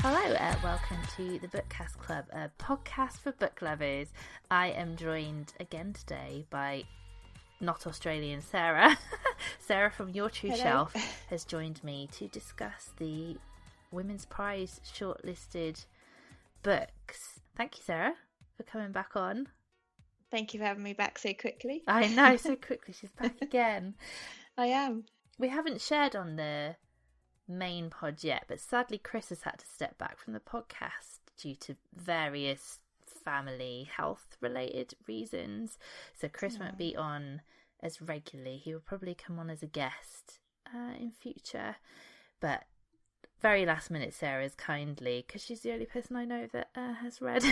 Hello, welcome to the Bookcast Club, a podcast for book lovers. I am joined again today by not Australian Sarah. Sarah from Your True Hello. Shelf has joined me to discuss the Women's Prize shortlisted books. Thank you, Sarah, for coming back on. Thank you for having me back so quickly. I know, so quickly. She's back again. I am. We haven't shared on the main pod yet, but sadly Chris has had to step back from the podcast due to various family health related reasons, so Chris won't be on as regularly. He will probably come on as a guest in future, but very last minute Sarah's kindly, because she's the only person I know that has read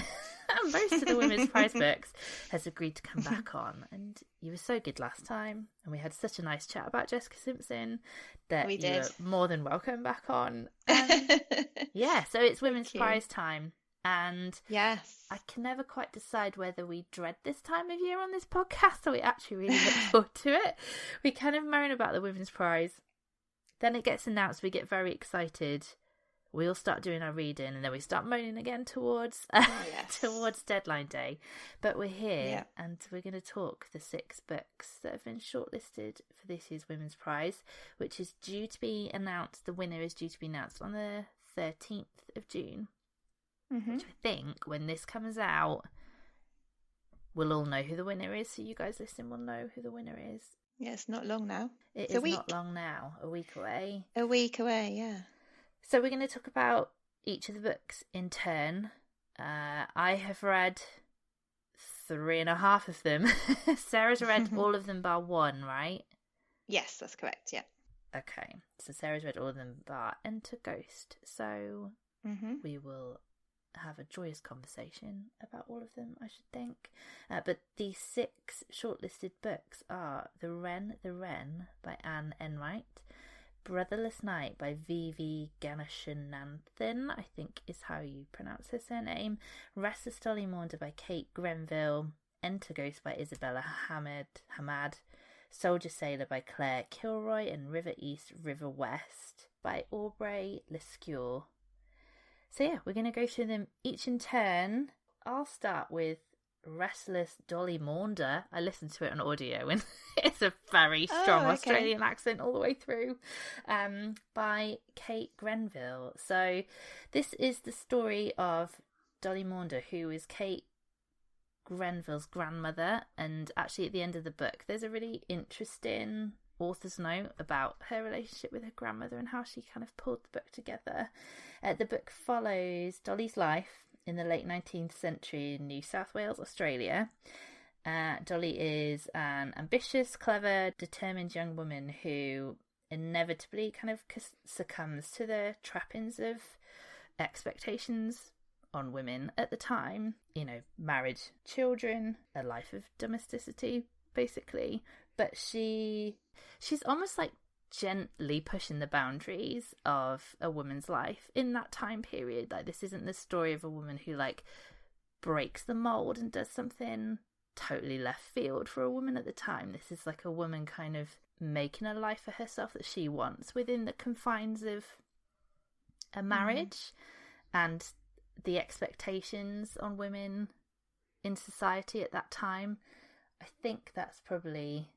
most of the Women's Prize books, has agreed to come back on. And you were so good last time, and we had such a nice chat about Jessica Simpson that We you did. were more than welcome back on. Yeah, so it's Women's you. Prize time, and Yes. I can never quite decide whether we dread this time of year on this podcast or we actually really look forward to it. We kind of moan about the Women's Prize, then it gets announced, we get very excited, we all start doing our reading, and then we start moaning again towards towards deadline day. But we're here, and we're going to talk the 6 books that have been shortlisted for this year's Women's Prize, which is due to be announced. The winner is due to be announced on the 13th of June. Which I think, when this comes out, we'll all know who the winner is. So you guys listening will know who the winner is. Yeah, it's not long now. It's a week. not long now, a week away. A week away, yeah. So we're going to talk about each of the books in turn. I have read 3.5 of them. Sarah's read all of them bar 1, right? Yes, that's correct, yeah. Okay, so Sarah's read all of them bar Enter Ghost. So we will have a joyous conversation about all of them, I should think. But the 6 shortlisted books are The Wren by Anne Enright, Brotherless Night by Vivi Ganeshananthan, I think is how you pronounce her surname, Restless Dolly Maunder by Kate Grenville, Enter Ghost by Isabella Hamad, Soldier Sailor by Claire Kilroy, and River East, River West by Aubrey Lescure. So yeah, we're going to go through them each in turn. I'll start with Restless Dolly Maunder. I listened to it on audio and it's a very strong Australian accent all the way through, by Kate Grenville. So this is the story of Dolly Maunder, who is Kate Grenville's grandmother, and actually at the end of the book there's a really interesting author's note about her relationship with her grandmother and how she kind of pulled the book together. The book follows Dolly's life in the late 19th century in New South Wales, Australia. Dolly is an ambitious, clever, determined young woman who inevitably kind of succumbs to the trappings of expectations on women at the time. You know, marriage, children, a life of domesticity, basically. But she's almost like gently pushing the boundaries of a woman's life in that time period. Like, this isn't the story of a woman who like breaks the mold and does something totally left field for a woman at the time. This is like a woman kind of making a life for herself that she wants within the confines of a marriage and the expectations on women in society at that time. I think that's probably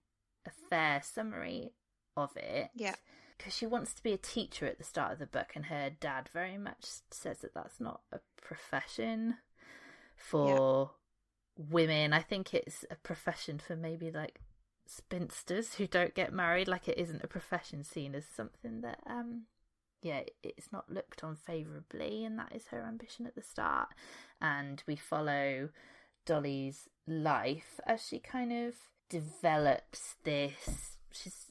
a fair summary of it. Yeah. Because she wants to be a teacher at the start of the book, and her dad very much says that that's not a profession for women. I think it's a profession for maybe like spinsters who don't get married. Like, it isn't a profession seen as something that it's not looked on favourably, and that is her ambition at the start. And we follow Dolly's life as she kind of develops this. She's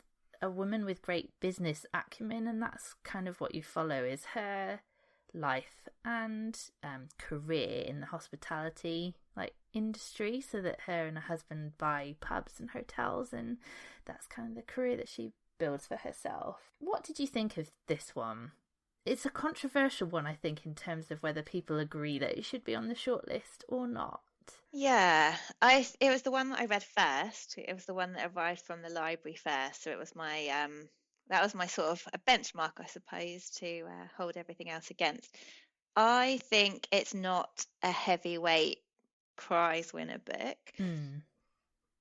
a woman with great business acumen, and that's kind of what you follow, is her life and career in the hospitality industry, so that her and her husband buy pubs and hotels, and that's kind of the career that she builds for herself. What did you think of this one? It's a controversial one, I think, in terms of whether people agree that it should be on the shortlist or not. Yeah, it was the one that I read first. It was the one that arrived from the library first, so it was my that was my sort of a benchmark, I suppose, to hold everything else against. I think it's not a heavyweight prize winner book,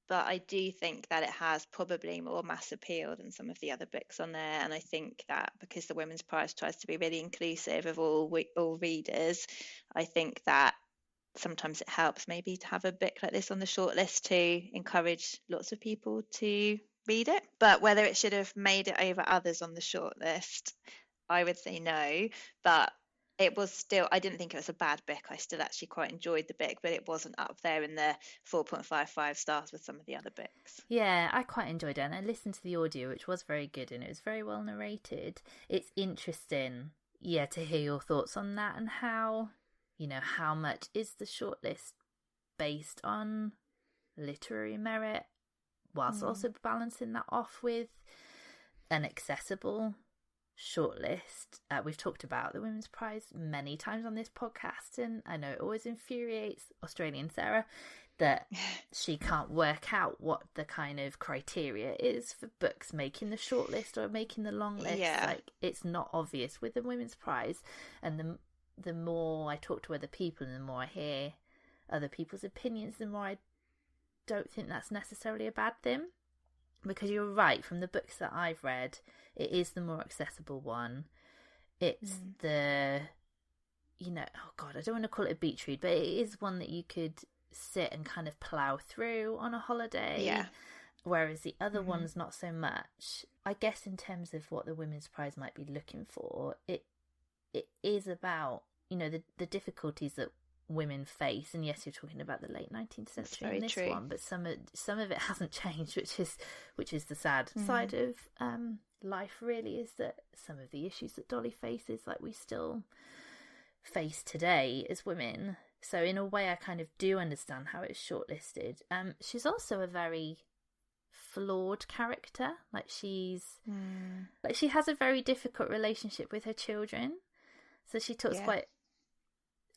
but I do think that it has probably more mass appeal than some of the other books on there. And I think that because the Women's Prize tries to be really inclusive of all readers, I think that sometimes it helps maybe to have a book like this on the shortlist to encourage lots of people to read it. But whether it should have made it over others on the shortlist, I would say no. But it was still, I didn't think it was a bad book. I still actually quite enjoyed the book, but it wasn't up there in the 4.55 stars with some of the other books. Yeah, I quite enjoyed it, and I listened to the audio, which was very good, and it was very well narrated. It's interesting, to hear your thoughts on that, and how much is the shortlist based on literary merit, whilst also balancing that off with an accessible shortlist. We've talked about the Women's Prize many times on this podcast, and I know it always infuriates Australian Sarah that she can't work out what the kind of criteria is for books making the shortlist or making the long list. Like, it's not obvious with the Women's Prize, and the more I talk to other people and the more I hear other people's opinions, the more I don't think that's necessarily a bad thing. Because you're right, from the books that I've read, it is the more accessible one. It's the, oh God, I don't want to call it a beach read, but it is one that you could sit and kind of plough through on a holiday. Yeah. Whereas the other ones, not so much. I guess in terms of what the Women's Prize might be looking for, it is about, the difficulties that women face. And yes, you're talking about the late 19th century in this one, but some of it hasn't changed, which is the sad side of life, really, is that some of the issues that Dolly faces, like, we still face today as women. So in a way, I kind of do understand how it's shortlisted. She's also a very flawed character. Like, she has a very difficult relationship with her children. So she talks quite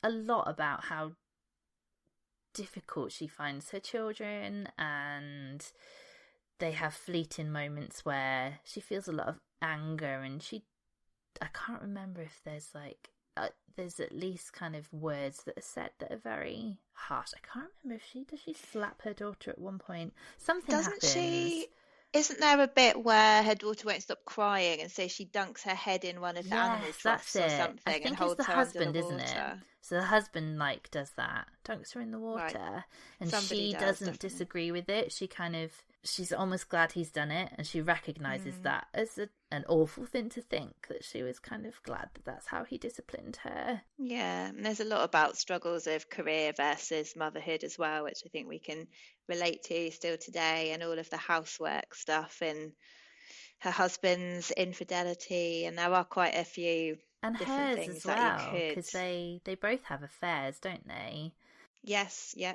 a lot about how difficult she finds her children, and they have fleeting moments where she feels a lot of anger, and I can't remember if there's there's at least kind of words that are said that are very harsh. I can't remember if does she slap her daughter at one point? Something happens. Isn't there a bit where her daughter won't stop crying, and so she dunks her head in one of the animal troughs or something, I think and holds her husband, under the water? Isn't it? So the husband does that, dunks her in the water, and she doesn't disagree with it. She's almost glad he's done it, and she recognises that as an awful thing to think, that she was kind of glad that that's how he disciplined her. Yeah, and there's a lot about struggles of career versus motherhood as well, which I think we can relate to still today, and all of the housework stuff and her husband's infidelity, and there are quite a few and different hers things as that well, you could. Because they both have affairs, don't they? Yes, yeah.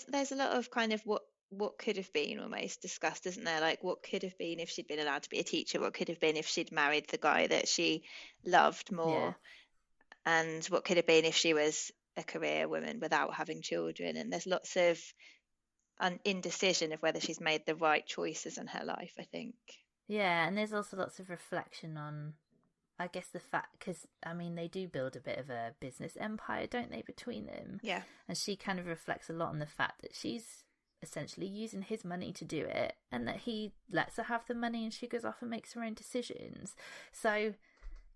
There's a lot of kind of what could have been almost discussed, isn't there? Like, what could have been if she'd been allowed to be a teacher? What could have been if she'd married the guy that she loved more? And what could have been if she was a career woman without having children? And there's lots of indecision of whether she's made the right choices in her life, I think. Yeah, and there's also lots of reflection on, I guess, the fact, because, I mean, they do build a bit of a business empire, don't they, between them? Yeah. And she kind of reflects a lot on the fact that she's essentially using his money to do it, and that he lets her have the money and she goes off and makes her own decisions. So,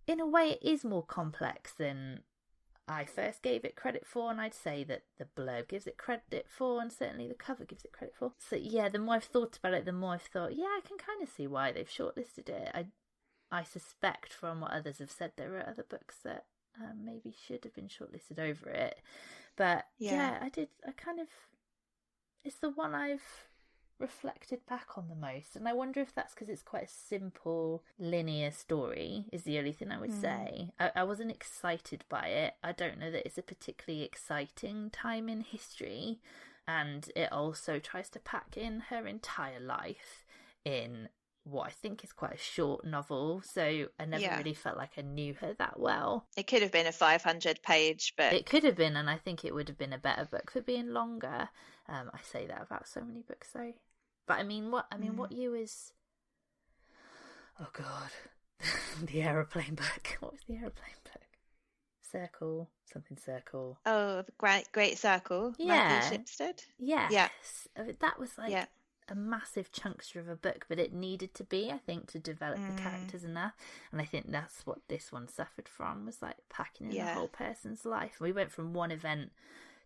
in a way, it is more complex than I first gave it credit for, and I'd say that the blurb gives it credit for, and certainly the cover gives it credit for. So, yeah, the more I've thought about it, the more I've thought, yeah, I can kind of see why they've shortlisted it. I suspect from what others have said there are other books that maybe should have been shortlisted over it. But yeah, it's the one I've reflected back on the most. And I wonder if that's because it's quite a simple, linear story, is the only thing I would say. I wasn't excited by it. I don't know that it's a particularly exciting time in history. And it also tries to pack in her entire life in what I think is quite a short novel, so I never really felt like I knew her that well. It could have been a 500-page book. It could have been, and I think it would have been a better book for being longer. I say that about so many books, though. But what year was? Oh God, the aeroplane book. What was the aeroplane book? Circle, something circle. Oh, Great Circle. Yeah. Maggie Shipstead. Yes. Yeah. That was like a massive chunkster of a book, but it needed to be, I think, to develop the characters enough. And I think that's what this one suffered from, was like packing in the whole person's life. We went from one event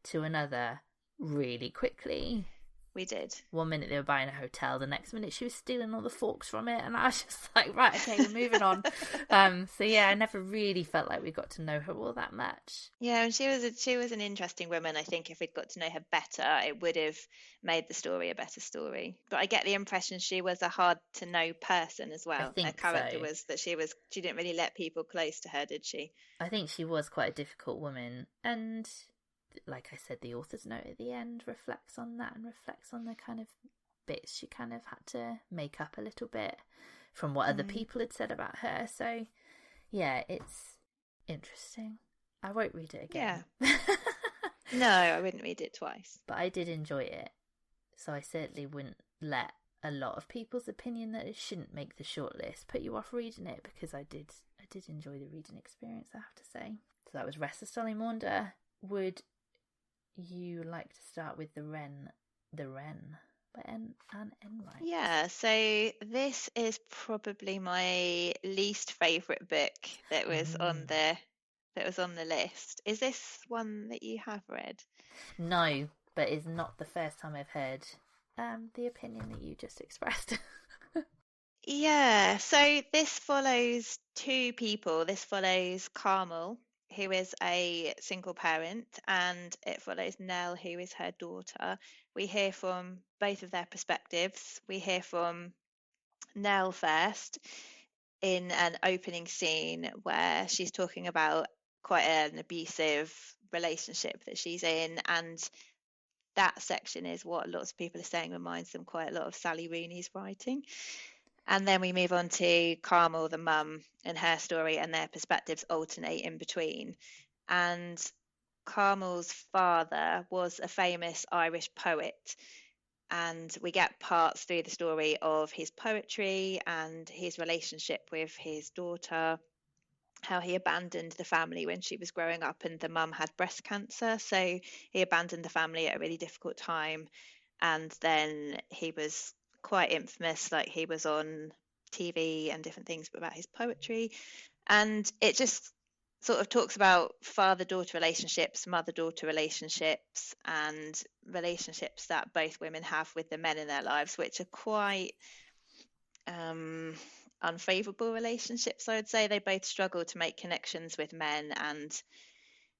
to another really quickly. We did. One minute they were buying a hotel, the next minute she was stealing all the forks from it, and I was just like, right, okay, we're moving on. So yeah, I never really felt like we got to know her all that much. Yeah, and she was an interesting woman. I think if we'd got to know her better, it would have made the story a better story. But I get the impression she was a hard to know person as well. Her character was that she didn't really let people close to her, did she? I think she was quite a difficult woman, and like I said, the author's note at the end reflects on that and reflects on the kind of bits she kind of had to make up a little bit from what other people had said about her. So yeah, it's interesting. I won't read it again. Yeah. No, I wouldn't read it twice. But I did enjoy it. So I certainly wouldn't let a lot of people's opinion that it shouldn't make the shortlist put you off reading it, because I did enjoy the reading experience, I have to say. So that was Restless Dolly Maunder. Would you like to start with The Wren by Anne Enright? Yeah, so this is probably my least favourite book that was on the list. Is this one that you have read? No, but it's not the first time I've heard the opinion that you just expressed. Yeah, so this follows two people. This follows Carmel, who is a single parent, and it follows Nell, who is her daughter. We hear from both of their perspectives. We hear from Nell first in an opening scene where she's talking about quite an abusive relationship that she's in, and that section is what lots of people are saying reminds them quite a lot of Sally Rooney's writing. And then we move on to Carmel, the mum, and her story, and their perspectives alternate in between. And Carmel's father was a famous Irish poet, and we get parts through the story of his poetry and his relationship with his daughter, how he abandoned the family when she was growing up, and the mum had breast cancer, so he abandoned the family at a really difficult time. And then he was quite infamous, like he was on TV and different things about his poetry, and it just sort of talks about father-daughter relationships, mother-daughter relationships, and relationships that both women have with the men in their lives, which are quite unfavorable relationships, I would say. They both struggle to make connections with men, and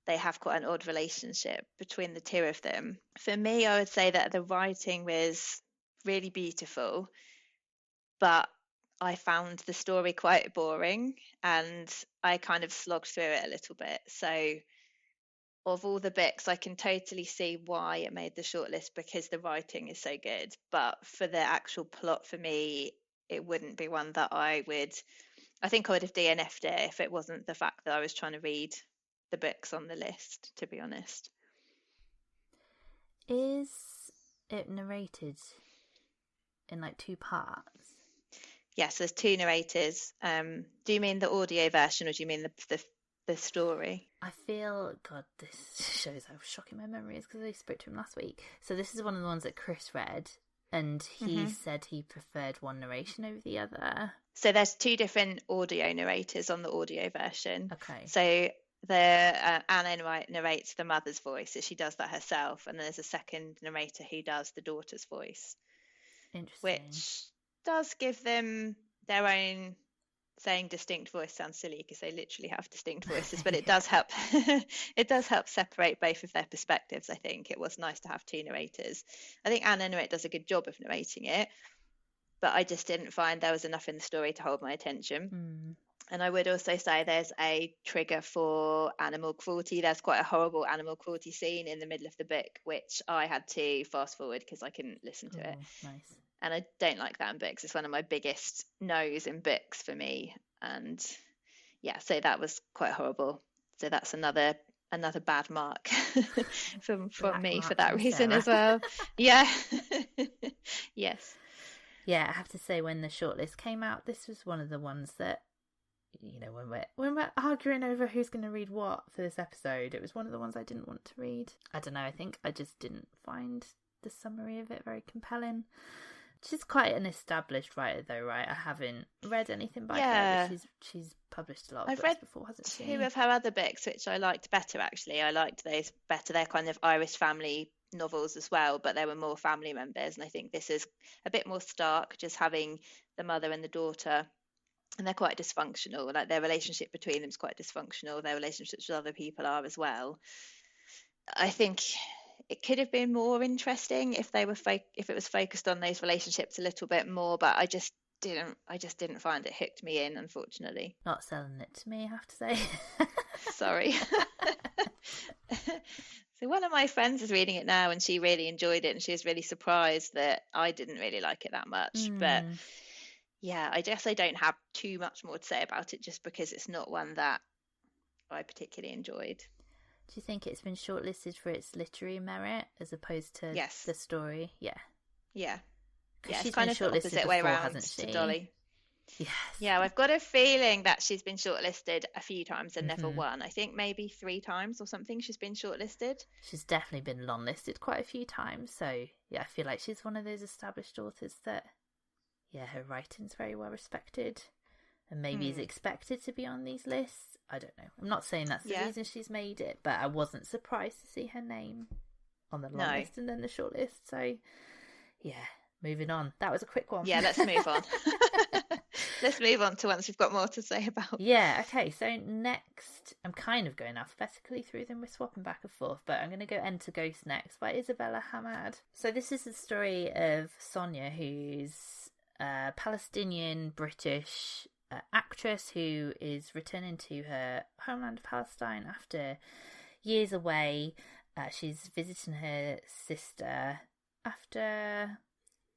they have quite an odd relationship between the two of them. For me, I would say that the writing was really beautiful, but I found the story quite boring, and I kind of slogged through it a little bit. So of all the books, I can totally see why it made the shortlist, because the writing is so good. But for the actual plot, for me, it wouldn't be one that I think I would have DNF'd it if it wasn't the fact that I was trying to read the books on the list, to be honest. Is it narrated in like two parts? Yes, there's two narrators. Do you mean the audio version, or do you mean the story? I feel, God, this shows how shocking my memory is, because I spoke to him last week. So this is one of the ones that Chris read, and he said he preferred one narration over the other. So there's two different audio narrators on the audio version. Okay. So Anne Enright narrates the mother's voice, so she does that herself, and then there's a second narrator who does the daughter's voice. Interesting. Which does give them their own. Saying distinct voice sounds silly because they literally have distinct voices, but it does help. It does help separate both of their perspectives. I think it was nice to have two narrators. I think Anne Enright does a good job of narrating it, but I just didn't find there was enough in the story to hold my attention. And I would also say there's a trigger for animal cruelty. There's quite a horrible animal cruelty scene in the middle of the book, which I had to fast forward because I couldn't listen to it. Nice. And I don't like that in books. It's one of my biggest no's in books for me. And yeah, so that was quite horrible. So that's another bad mark from me for that reason as well. Yeah. Yes. Yeah, I have to say, when the shortlist came out, this was one of the ones that you know, when we're arguing over who's going to read what for this episode, it was one of the ones I didn't want to read. I don't know, I think I just didn't find the summary of it very compelling. She's quite an established writer though, right? I haven't read anything by her, but she's published a lot of books before, hasn't she? Two of her other books, which I liked better, actually. I liked those better. They're kind of Irish family novels as well, but there were more family members, and I think this is a bit more stark, just having the mother and the daughter, and they're quite dysfunctional. Like, their relationship between them is quite dysfunctional. Their relationships with other people are as well. I think it could have been more interesting if they were if it was focused on those relationships a little bit more, but I just didn't find it hooked me in, unfortunately. Not selling it to me, I have to say. Sorry. So one of my friends is reading it now, and she really enjoyed it, and she was really surprised that I didn't really like it that much. But yeah, I guess I don't have too much more to say about it, just because it's not one that I particularly enjoyed. Do you think it's been shortlisted for its literary merit as opposed to the story? Yeah. Yeah. She's kind of the opposite way around, hasn't she? To Dolly. Yes. Yeah, I've got a feeling that she's been shortlisted a few times and never won. I think maybe 3 times or something she's been shortlisted. She's definitely been longlisted quite a few times. So, yeah, I feel like she's one of those established authors that, yeah, her writing's very well respected and maybe is expected to be on these lists. I don't know. I'm not saying that's the reason she's made it, but I wasn't surprised to see her name on the long list and then the short list. So, yeah, moving on. That was a quick one. Yeah, let's move on. Let's move on to ones we've got more to say about. Yeah, okay. So next, I'm kind of going alphabetically through them. We're swapping back and forth, but I'm going to go Enter Ghost next by Isabella Hamad. So this is the story of Sonia, who's a Palestinian-British actress who is returning to her homeland of Palestine after years away. She's visiting her sister after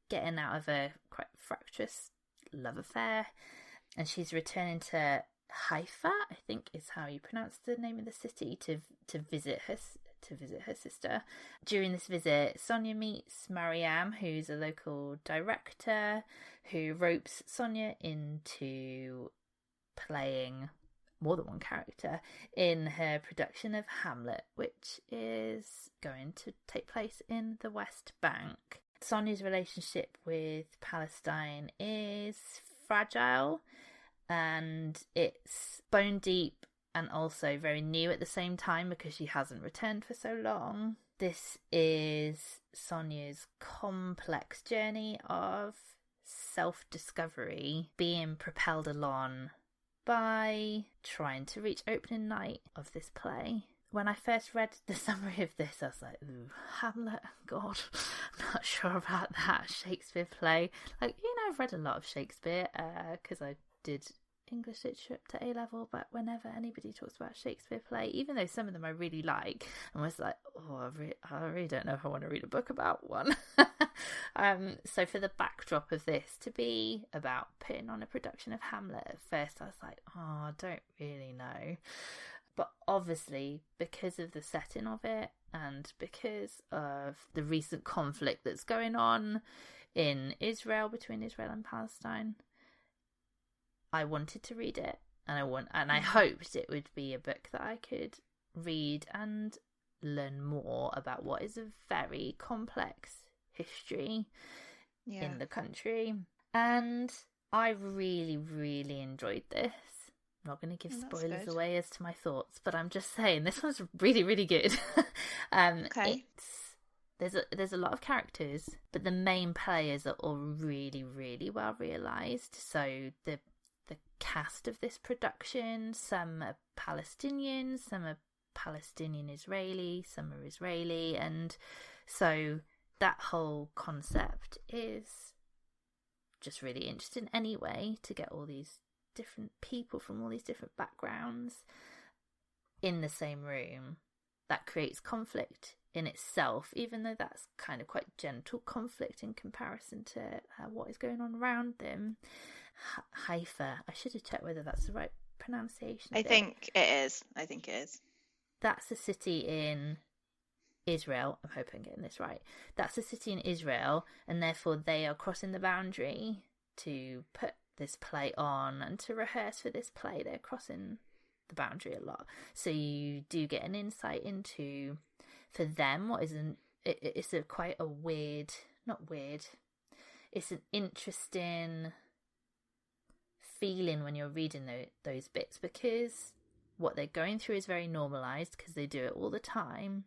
getting out of a quite fractious love affair, and she's returning to Haifa, I think is how you pronounce the name of the city, to visit her sister. During this visit, Sonia meets Mariam, who's a local director who ropes Sonia into playing more than one character in her production of Hamlet, which is going to take place in the West Bank. Sonia's relationship with Palestine is fragile, and it's bone deep and also very new at the same time because she hasn't returned for so long. This is Sonia's complex journey of self-discovery being propelled along by trying to reach opening night of this play. When I first read the summary of this, I was like, ooh, Hamlet, God, I'm not sure about that Shakespeare play. Like, you know, I've read a lot of Shakespeare because I did English literature up to A-level, but whenever anybody talks about Shakespeare play, even though some of them I really like, I was like, oh, I really don't know if I want to read a book about one. So for the backdrop of this to be about putting on a production of Hamlet, at first I was like, oh, I don't really know. But obviously, because of the setting of it and because of the recent conflict that's going on in Israel, between Israel and Palestine, I wanted to read it, and I hoped it would be a book that I could read and learn more about what is a very complex history in the country. And I really, really enjoyed this. I'm not going to give spoilers away as to my thoughts, but I'm just saying this one's really, really good. Okay. There's a lot of characters, but the main players are all really, really well realised. So the cast of this production, some are Palestinian, some are Palestinian Israeli, some are Israeli, and so that whole concept is just really interesting anyway, to get all these different people from all these different backgrounds in the same room. That creates conflict in itself, even though that's kind of quite gentle conflict in comparison to what is going on around them. Haifa, I should have checked whether that's the right pronunciation. I think it is. That's a city in Israel. I'm hoping I'm getting this right. That's a city in Israel, and therefore they are crossing the boundary to put this play on, and to rehearse for this play they're crossing the boundary a lot. So you do get an insight into, for them, what is it's quite a weird, not weird, it's an interesting feeling when you're reading those bits, because what they're going through is very normalised because they do it all the time,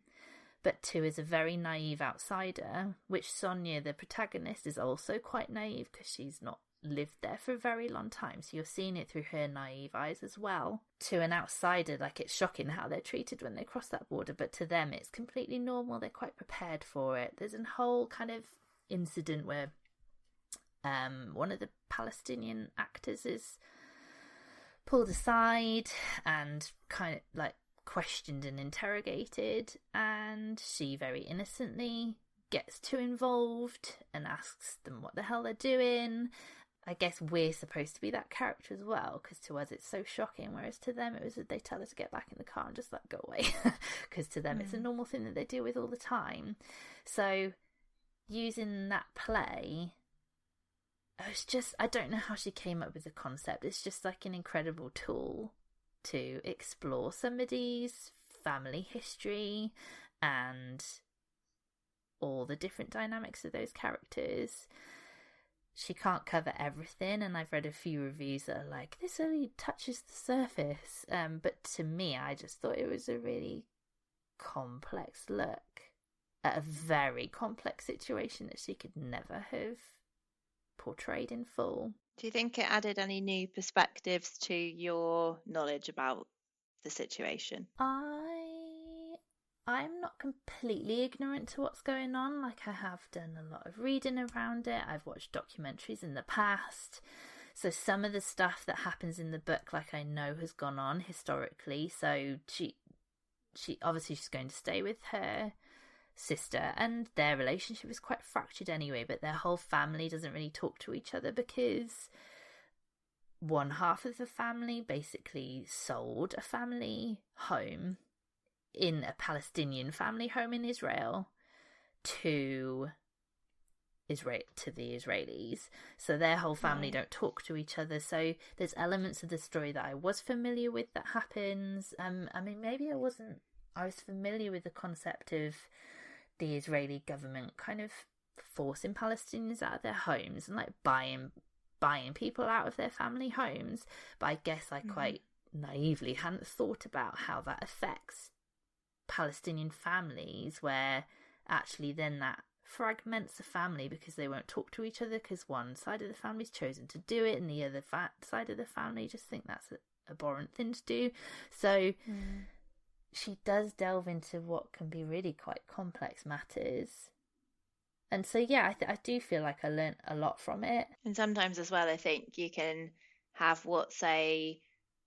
but Tu is a very naive outsider, which Sonia, the protagonist, is also quite naive because she's not lived there for a very long time, so you're seeing it through her naive eyes as well. To an outsider, like, it's shocking how they're treated when they cross that border, but to them it's completely normal. They're quite prepared for it. There's a whole kind of incident where one of the Palestinian actors is pulled aside and kind of like questioned and interrogated, and she very innocently gets too involved and asks them what the hell they're doing. I guess we're supposed to be that character as well, because to us it's so shocking, whereas to them it was that they tell us to get back in the car and just like go away, because to them it's a normal thing that they deal with all the time. So using that play, I don't know how she came up with the concept. It's just like an incredible tool to explore somebody's family history and all the different dynamics of those characters. She can't cover everything, and I've read a few reviews that are like, this only touches the surface. But to me, I just thought it was a really complex look at a very complex situation that she could never have portrayed in full. Do you think it added any new perspectives to your knowledge about the situation? I'm not completely ignorant to what's going on. Like, I have done a lot of reading around it. I've watched documentaries in the past. So some of the stuff that happens in the book, like, I know has gone on historically. So she obviously she's going to stay with her sister, and their relationship is quite fractured anyway, but their whole family doesn't really talk to each other because one half of the family basically sold a family home in a Palestinian family home in Israel to the Israelis, so their whole family don't talk to each other. So there's elements of the story that I was familiar with that happens. I mean, maybe I was familiar with the concept of the Israeli government kind of forcing Palestinians out of their homes and like buying people out of their family homes, but I guess I quite naively hadn't thought about how that affects Palestinian families, where actually then that fragments the family because they won't talk to each other because one side of the family's chosen to do it and the other side of the family just think that's an abhorrent thing to do. So she does delve into what can be really quite complex matters. And so, yeah, I do feel like I learnt a lot from it. And sometimes as well, I think you can have what's a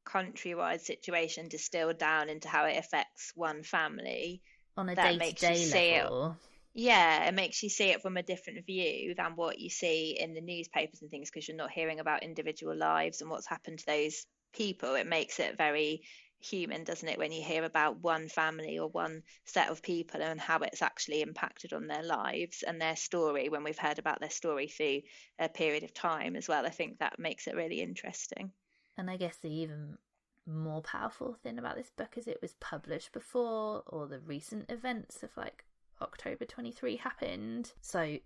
countrywide situation distilled down into how it affects one family. On a day-to-day level. It makes you see it from a different view than what you see in the newspapers and things, because you're not hearing about individual lives and what's happened to those people. It makes it very human, doesn't it, when you hear about one family or one set of people and how it's actually impacted on their lives and their story when we've heard about their story through a period of time as well. I think that makes it really interesting. And I guess the even more powerful thing about this book is it was published before all the recent events of like October 23 happened, so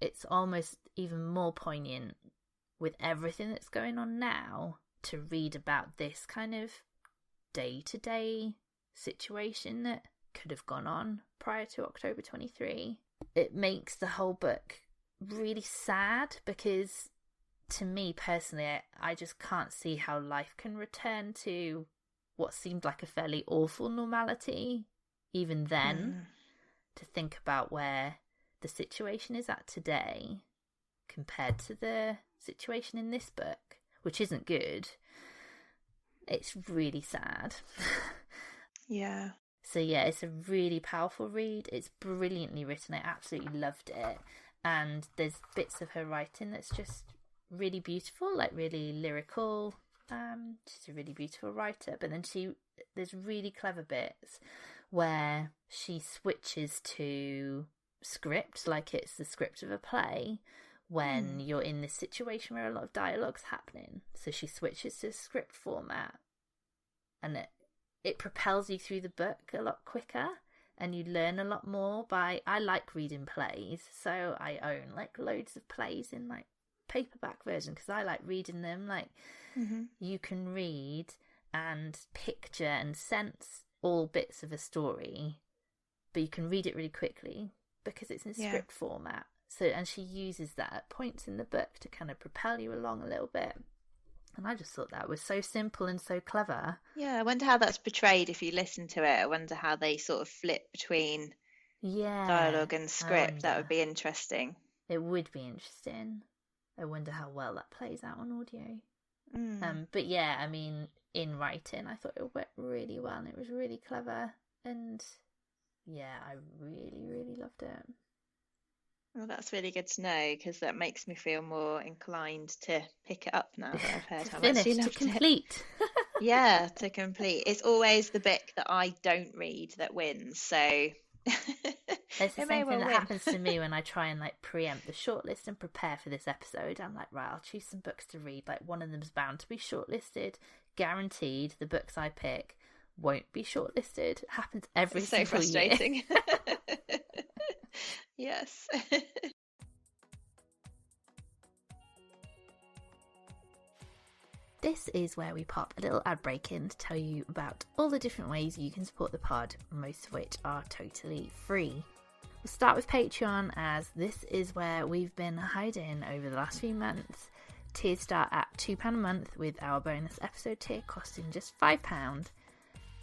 it's almost even more poignant with everything that's going on now to read about this kind of day-to-day situation that could have gone on prior to October 23. It makes the whole book really sad because, to me personally, I just can't see how life can return to what seemed like a fairly awful normality even then. To think about where the situation is at today compared to the situation in this book, which isn't good. It's really sad. Yeah. So yeah, it's a really powerful read. It's brilliantly written. I absolutely loved it. And there's bits of her writing that's just really beautiful, like really lyrical. She's a really beautiful writer. But then there's really clever bits where she switches to script, like it's the script of a play, when you're in this situation where a lot of dialogue's happening. So she switches to script format, and it propels you through the book a lot quicker, and you learn a lot more I like reading plays, so I own like loads of plays in like paperback version because I like reading them. Like you can read and picture and sense all bits of a story, but you can read it really quickly because it's in script format. So, and she uses that at points in the book to kind of propel you along a little bit. And I just thought that was so simple and so clever. Yeah, I wonder how that's portrayed if you listen to it. I wonder how they sort of flip between dialogue and script. That would be interesting. It would be interesting. I wonder how well that plays out on audio. But yeah, I mean, in writing, I thought it went really well and it was really clever. And yeah, I really, really loved it. Well, that's really good to know because that makes me feel more inclined to pick it up now that I've heard how much you loved to complete. it. Yeah, to complete. It's always the book that I don't read that wins. So it's the same thing that happens to me when I try and like preempt the shortlist and prepare for this episode. I'm like, right, I'll choose some books to read. Like one of them's bound to be shortlisted. Guaranteed the books I pick won't be shortlisted. It happens every single year. So frustrating. Yes. This is where we pop a little ad break in to tell you about all the different ways you can support the pod, most of which are totally free. We'll start with Patreon, as this is where we've been hiding over the last few months. Tiers start at £2 a month, with our bonus episode tier costing just £5.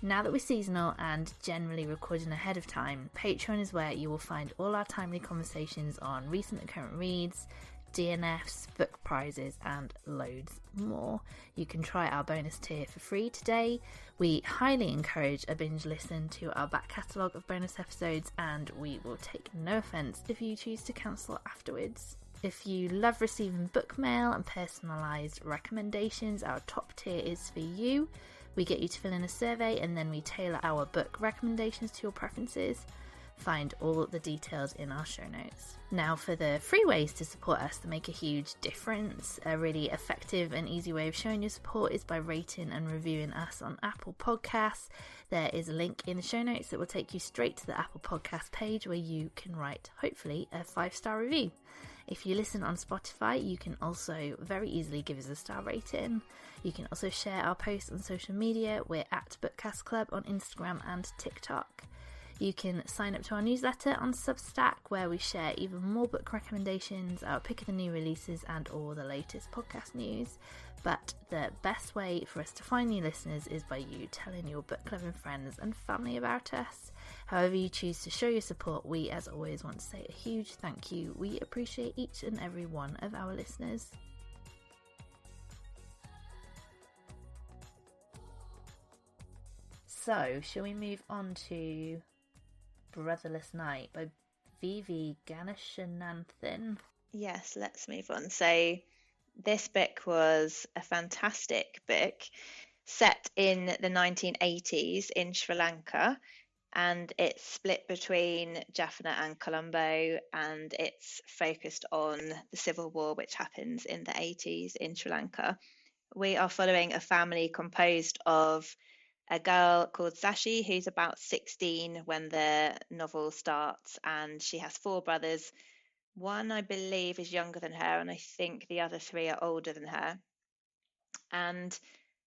Now that we're seasonal and generally recording ahead of time, Patreon is where you will find all our timely conversations on recent and current reads, DNFs, book prizes, and loads more. You can try our bonus tier for free today. We highly encourage a binge listen to our back catalogue of bonus episodes, and we will take no offence if you choose to cancel afterwards. If you love receiving book mail and personalised recommendations, our top tier is for you. We get you to fill in a survey and then we tailor our book recommendations to your preferences. Find all the details in our show notes. Now, for the free ways to support us that make a huge difference, a really effective and easy way of showing your support is by rating and reviewing us on Apple Podcasts. There is a link in the show notes that will take you straight to the Apple Podcast page where you can write, hopefully, a 5-star review. If you listen on Spotify, you can also very easily give us a star rating. You can also share our posts on social media. We're at Bookcast Club on Instagram and TikTok. You can sign up to our newsletter on Substack, where we share even more book recommendations, our pick of the new releases, and all the latest podcast news. But the best way for us to find new listeners is by you telling your book-loving friends and family about us. However you choose to show your support, we, as always, want to say a huge thank you. We appreciate each and every one of our listeners. So, shall we move on to Brotherless Night by V.V. Ganeshananthan? Yes, let's move on. So, this book was a fantastic book set in the 1980s in Sri Lanka, and it's split between Jaffna and Colombo, and it's focused on the civil war which happens in the 80s in Sri Lanka. We are following a family composed of a girl called Sashi, who's about 16 when the novel starts, and she has 4 brothers. One, I believe, is younger than her, and I think the other 3 are older than her. And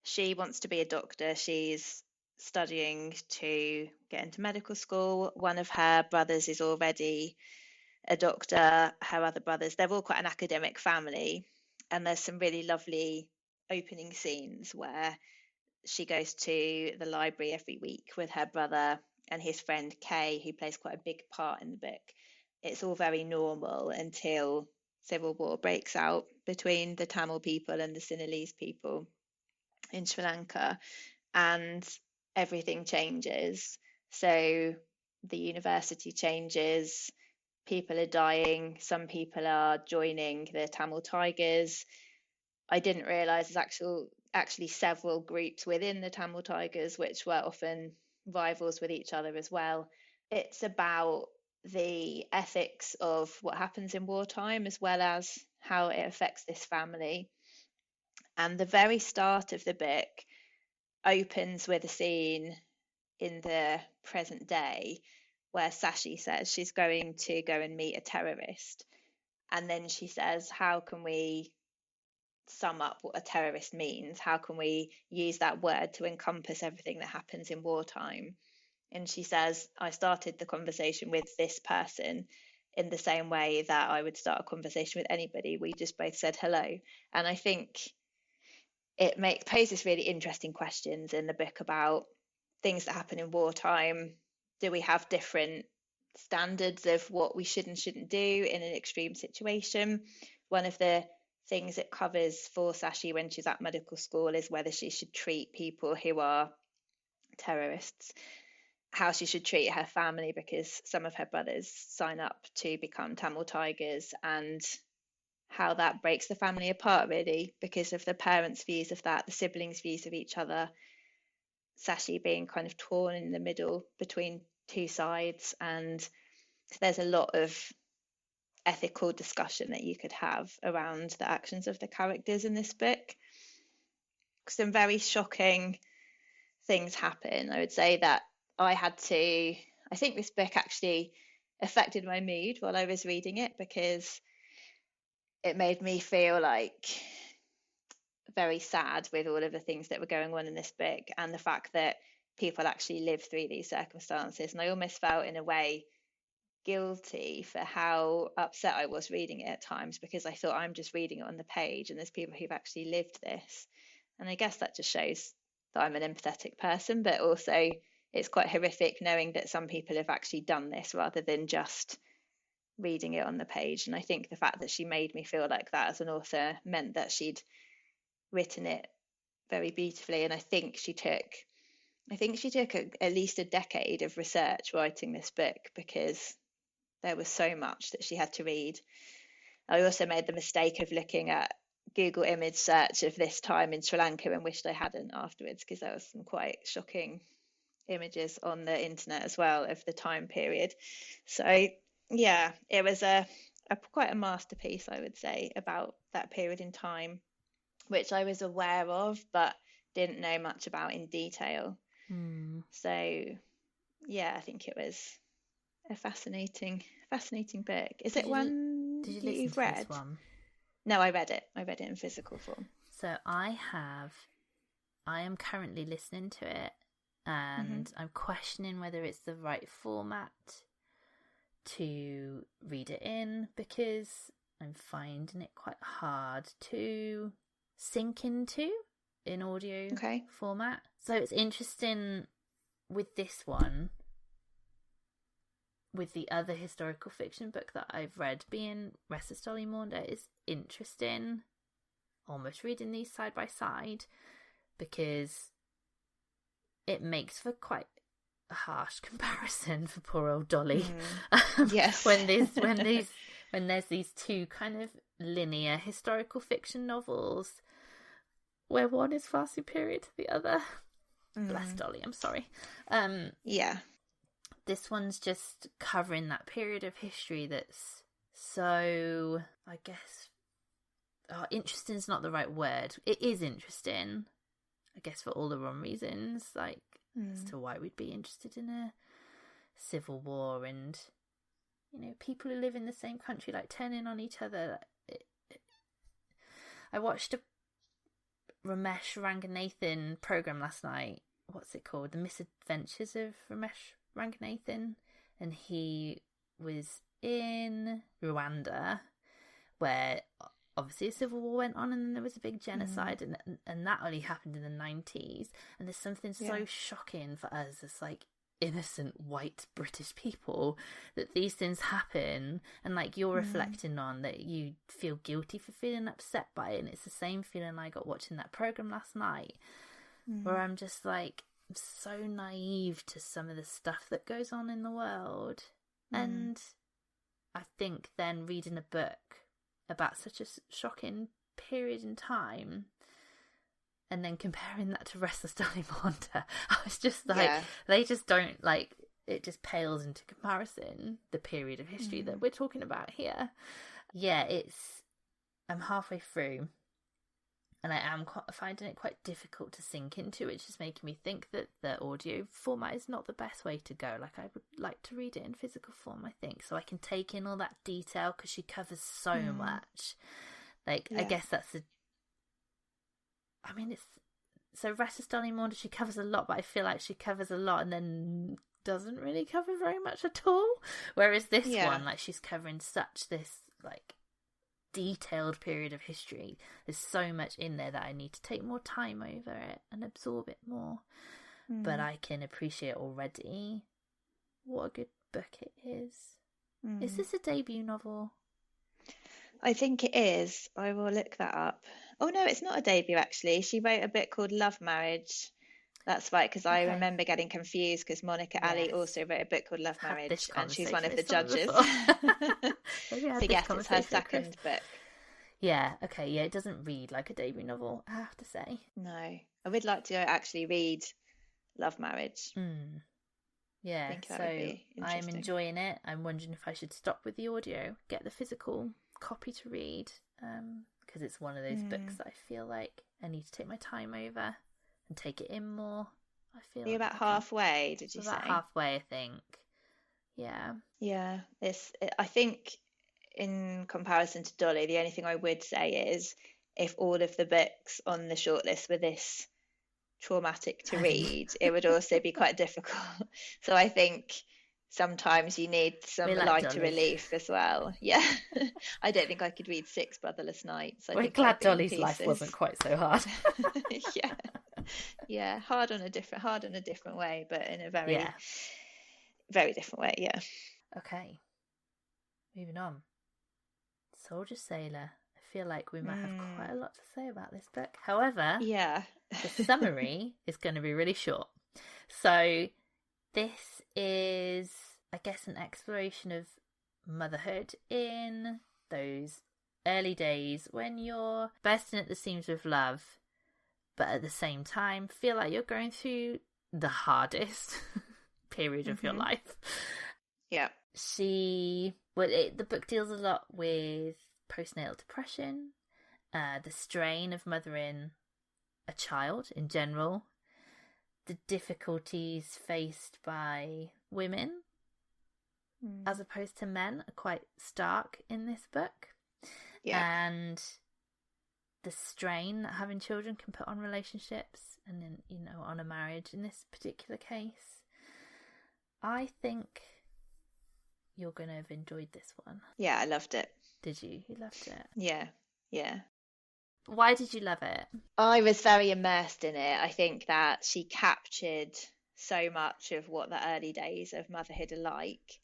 she wants to be a doctor. She's studying to get into medical school. One of her brothers is already a doctor. Her other brothers, they're all quite an academic family. And there's some really lovely opening scenes where she goes to the library every week with her brother and his friend Kay, who plays quite a big part in the book. It's all very normal until civil war breaks out between the Tamil people and the Sinhalese people in Sri Lanka, and everything changes. So the university changes, people are dying, some people are joining the Tamil Tigers. I didn't realise there's actually several groups within the Tamil Tigers which were often rivals with each other as well. It's about the ethics of what happens in wartime, as well as how it affects this family. And the very start of the book opens with a scene in the present day where Sashi says she's going to go and meet a terrorist. And then she says, how can we sum up what a terrorist means? How can we use that word to encompass everything that happens in wartime? And she says, I started the conversation with this person in the same way that I would start a conversation with anybody. We just both said hello. And I think it poses really interesting questions in the book about things that happen in wartime. Do we have different standards of what we should and shouldn't do in an extreme situation? One of the things it covers for Sashi when she's at medical school is whether she should treat people who are terrorists, how she should treat her family, because some of her brothers sign up to become Tamil Tigers, and how that breaks the family apart, really, because of the parents' views of that, the siblings' views of each other, Sashi being kind of torn in the middle between two sides. And there's a lot of ethical discussion that you could have around the actions of the characters in this book. Some very shocking things happen. I would say that I think this book actually affected my mood while I was reading it, because it made me feel like very sad with all of the things that were going on in this book, and the fact that people actually live through these circumstances. And I almost felt, in a way, guilty for how upset I was reading it at times, because I thought, I'm just reading it on the page and there's people who've actually lived this. And I guess that just shows that I'm an empathetic person, but also it's quite horrific knowing that some people have actually done this rather than just reading it on the page. And I think the fact that she made me feel like that as an author meant that she'd written it very beautifully. And I think she took at least a decade of research writing this book, because there was so much that she had to read. I also made the mistake of looking at Google image search of this time in Sri Lanka and wished I hadn't afterwards, because there was some quite shocking images on the internet as well of the time period. So yeah, it was quite a masterpiece, I would say, about that period in time, which I was aware of but didn't know much about in detail. So yeah, I think it was a fascinating book. Is it one you've read? This one? No, I read it in physical form. So I am currently listening to it, and I'm questioning whether it's the right format to read it in, because I'm finding it quite hard to sink into in audio format. So it's interesting with this one. With the other historical fiction book that I've read, being Resistoli Maunda, is interesting, almost reading these side by side, because it makes for quite a harsh comparison for poor old Dolly. Yes. when there's these two kind of linear historical fiction novels where one is far superior to the other. Bless Dolly, I'm sorry. Yeah. This one's just covering that period of history that's so, I guess, interesting is not the right word. It is interesting, I guess, for all the wrong reasons, like as to why we'd be interested in a civil war and, people who live in the same country, like, turning on each other. I watched a Ramesh Ranganathan program last night. What's it called? The Misadventures of Ramesh Ranganathan, and he was in Rwanda, where obviously a civil war went on, and there was a big genocide, and that only happened in the 90s. And there's something so shocking for us as like innocent white British people that these things happen, and like you're reflecting on that, you feel guilty for feeling upset by it. And it's the same feeling I got watching that program last night, where I'm just like, I'm so naive to some of the stuff that goes on in the world. And I think then reading a book about such a shocking period in time and then comparing that to Restless Darling Wanda, I was just like, they just don't, like, it just pales into comparison, the period of history that we're talking about here. Yeah, I'm halfway through, and I am finding it quite difficult to sink into, which is making me think that the audio format is not the best way to go. Like, I would like to read it in physical form, I think, so I can take in all that detail, because she covers so much. Like, I guess that's it's so Restless Dolly Maunda, she covers a lot, but I feel like she covers a lot and then doesn't really cover very much at all. Whereas this one, like, she's covering such this, like, detailed period of history. There's so much in there that I need to take more time over it and absorb it more. But I can appreciate already what a good book it is. Is this a debut novel? I think it is. I will look that up. Oh no, it's not a debut actually. She wrote a book called Love Marriage. That's right, because I remember getting confused because Monica Ali also wrote a book called Love Marriage, and she's one of the judges. So yes, it's her second book. Yeah, okay, yeah, it doesn't read like a debut novel, I have to say. No, I would like to actually read Love Marriage. Yeah, so I'm enjoying it. I'm wondering if I should stop with the audio, get the physical copy to read, because it's one of those books that I feel like I need to take my time over and take it in more. I feel You're about halfway, did you say? About halfway, I think. Yeah. Yeah, I think in comparison to Dolly, the only thing I would say is if all of the books on the shortlist were this traumatic to read, it would also be quite difficult. So I think sometimes you need some lighter relief as well. Yeah. I don't think I could read 6 Brotherless Nights. We're glad Dolly's life wasn't quite so hard. Yeah, hard on a different way, but in a very very different way. Yeah. Okay, moving on. Soldier Sailor. I feel like we might have quite a lot to say about this book. However, the summary is going to be really short. So this is, I guess, an exploration of motherhood in those early days when you're bursting at the seams with love, but at the same time feel like you're going through the hardest period of your life. Yeah. The book deals a lot with postnatal depression, the strain of mothering a child in general, the difficulties faced by women as opposed to men are quite stark in this book. Yeah. And the strain that having children can put on relationships and then, on a marriage in this particular case. I think you're going to have enjoyed this one. Yeah, I loved it. Did you? You loved it? Yeah. Why did you love it? I was very immersed in it. I think that she captured so much of what the early days of motherhood are like.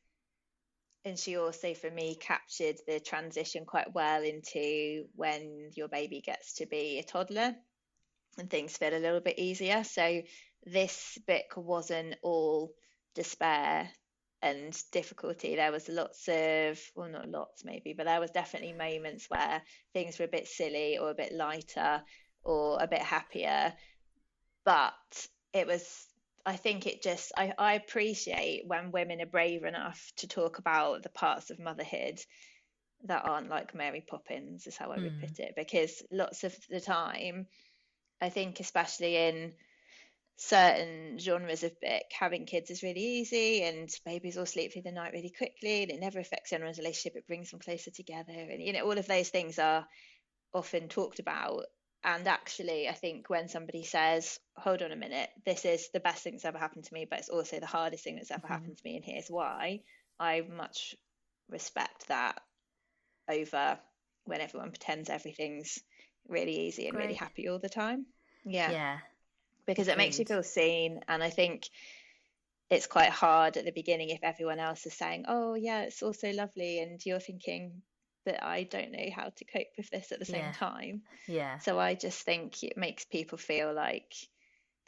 And she also, for me, captured the transition quite well into when your baby gets to be a toddler and things feel a little bit easier. So this book wasn't all despair and difficulty. There was lots of, well, not lots maybe, but there was definitely moments where things were a bit silly or a bit lighter or a bit happier. But it was, I think it just, I appreciate when women are brave enough to talk about the parts of motherhood that aren't like Mary Poppins, is how I would put it, because lots of the time, I think especially in certain genres of book, having kids is really easy and babies all sleep through the night really quickly and it never affects anyone's relationship, it brings them closer together, and all of those things are often talked about. And actually, I think when somebody says, hold on a minute, this is the best thing that's ever happened to me, but it's also the hardest thing that's ever happened to me, and here's why, I much respect that over when everyone pretends everything's really easy and really happy all the time. Yeah. Because it makes you feel seen. And I think it's quite hard at the beginning if everyone else is saying, oh, yeah, it's all so lovely. And you're thinking, but I don't know how to cope with this at the same time. Yeah. So I just think it makes people feel like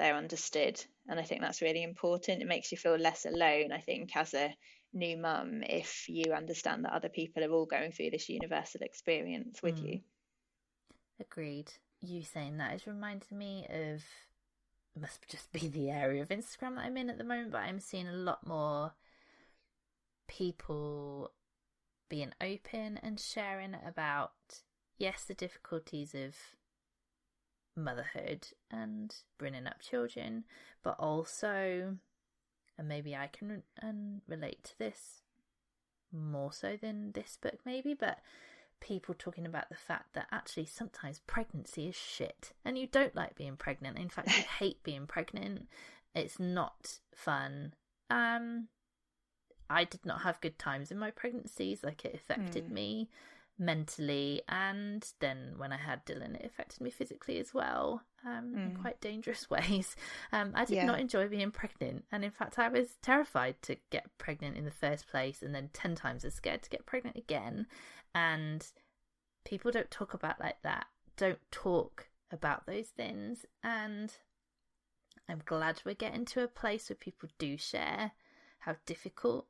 they're understood. And I think that's really important. It makes you feel less alone, I think, as a new mum, if you understand that other people are all going through this universal experience with you. Agreed. You saying that has reminded me of must just be the area of Instagram that I'm in at the moment, but I'm seeing a lot more people being open and sharing about, yes, the difficulties of motherhood and bringing up children, but also, and maybe I can relate to this more so than this book maybe, but people talking about the fact that actually sometimes pregnancy is shit and you don't like being pregnant. In fact, you hate being pregnant. It's not fun. I did not have good times in my pregnancies. Like, it affected me mentally, and then when I had Dylan, it affected me physically as well, in quite dangerous ways. I did not enjoy being pregnant, and in fact I was terrified to get pregnant in the first place, and then 10 times as scared to get pregnant again. And people don't talk about like that, don't talk about those things, and I'm glad we're getting to a place where people do share how difficult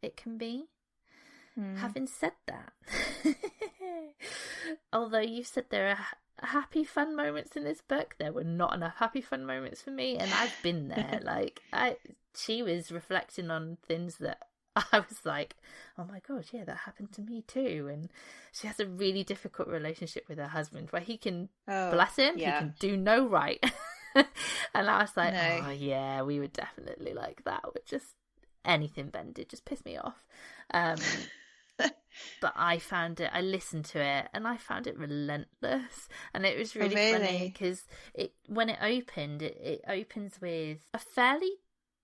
it can be. Having said that, although you've said there are happy fun moments in this book, there were not enough happy fun moments for me, and I've been there. Like, she was reflecting on things that I was like, oh my god, yeah, that happened to me too. And she has a really difficult relationship with her husband where he can, bless him, he can do no right. And I was like, oh yeah, we were definitely like that with just anything Ben did just piss me off. But I listened to it and I found it relentless, and it was really funny because when it opened, it opens with a fairly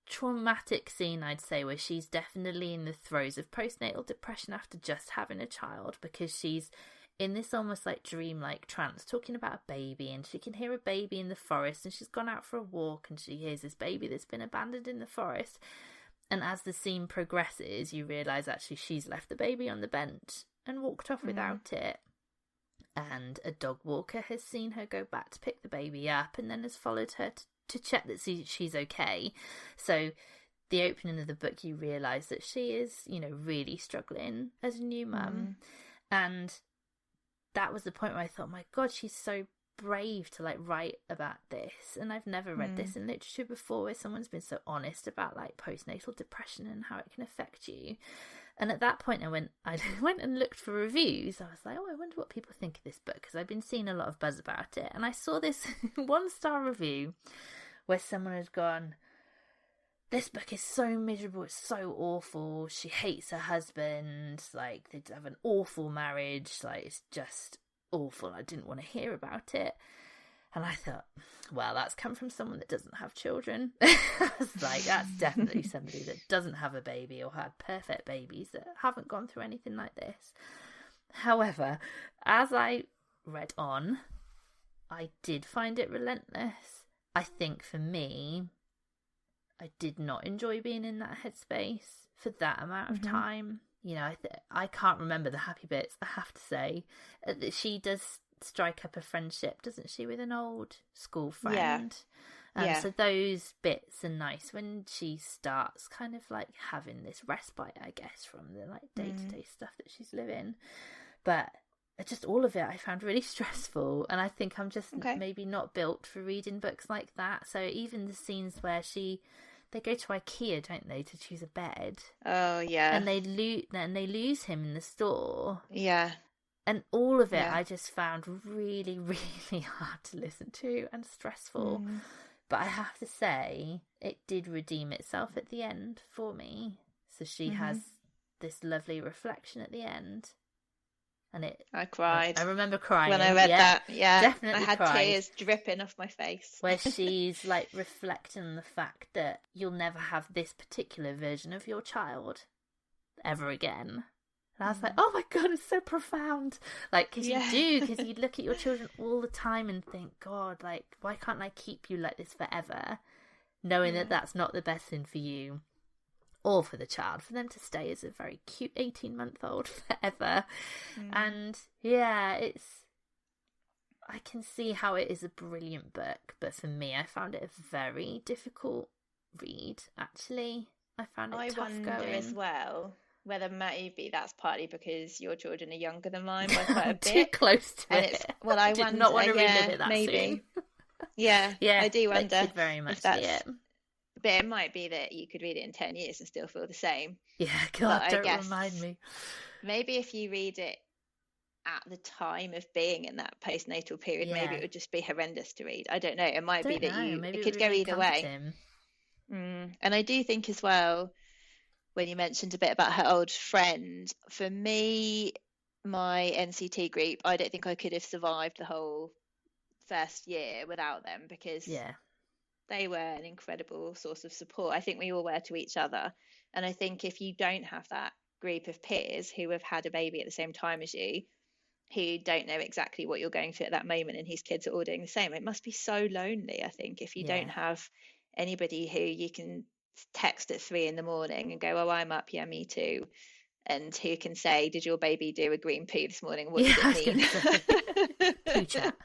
traumatic scene, I'd say, where she's definitely in the throes of postnatal depression after just having a child, because she's in this almost like dreamlike trance talking about a baby, and she can hear a baby in the forest, and she's gone out for a walk and she hears this baby that's been abandoned in the forest. And as the scene progresses, you realise actually she's left the baby on the bench and walked off without it. And a dog walker has seen her go back to pick the baby up and then has followed her to check that she's okay. So the opening of the book, you realise that she is, really struggling as a new mum. And that was the point where I thought, my God, she's so brave to write about this. And I've never read this in literature before, where someone's been so honest about postnatal depression and how it can affect you. And at that point I went and looked for reviews. I was like, I wonder what people think of this book, because I've been seeing a lot of buzz about it. And I saw this 1-star review where someone had gone, this book is so miserable, it's so awful, she hates her husband, they have an awful marriage, it's just awful, I didn't want to hear about it. And I thought, well, that's come from someone that doesn't have children. I was like, that's definitely somebody that doesn't have a baby or had perfect babies that haven't gone through anything like this. However, as I read on, I did find it relentless. I think for me, I did not enjoy being in that headspace for that amount of time. I can't remember the happy bits, I have to say. She does strike up a friendship, doesn't she, with an old school friend? So those bits are nice when she starts kind of having this respite, I guess, from the day-to-day stuff that she's living. But just all of it I found really stressful, and I think I'm just maybe not built for reading books like that. So even the scenes where they go to IKEA, don't they, to choose a bed? Oh yeah. And they lose him in the store. Yeah. And all of it I just found really, really hard to listen to and stressful. But I have to say, it did redeem itself at the end for me. So she has this lovely reflection at the end. And I cried. I remember crying when I read that. Yeah, definitely I had cried. Tears dripping off my face. Where she's reflecting on the fact that you'll never have this particular version of your child ever again. And I was like, oh my God, it's so profound. Because you do, because you look at your children all the time and think, God, why can't I keep you like this forever? Knowing that that's not the best thing for you or for the child, for them to stay as a very cute 18-month-old forever. And I can see how it is a brilliant book, but for me, I found it a very difficult read, actually. I found it tough going. I wonder as well whether maybe that's partly because your children are younger than mine by quite a bit. Too close to and it. I did not want to relive it that maybe. soon. Yeah, Yeah, I do that wonder could very much if that's. be it. But it might be that you could read it in 10 years and still feel the same. Yeah, But God, I don't guess remind me. maybe if you read it at the time of being in that postnatal period, maybe it would just be horrendous to read. I don't know. It might be that maybe it it could would be go really either way. And I do think as well, when you mentioned a bit about her old friend, for me, my NCT group, I don't think I could have survived the whole first year without them, because they were an incredible source of support. I think we all were to each other. And I think if you don't have that group of peers who have had a baby at the same time as you, who don't know exactly what you're going through at that moment, and his kids are all doing the same, it must be so lonely, I think, if you don't have anybody who you can text at 3 a.m. and go, oh, I'm up, yeah, me too, and who can say, did your baby do a green poo this morning, what did it mean? Poo chat.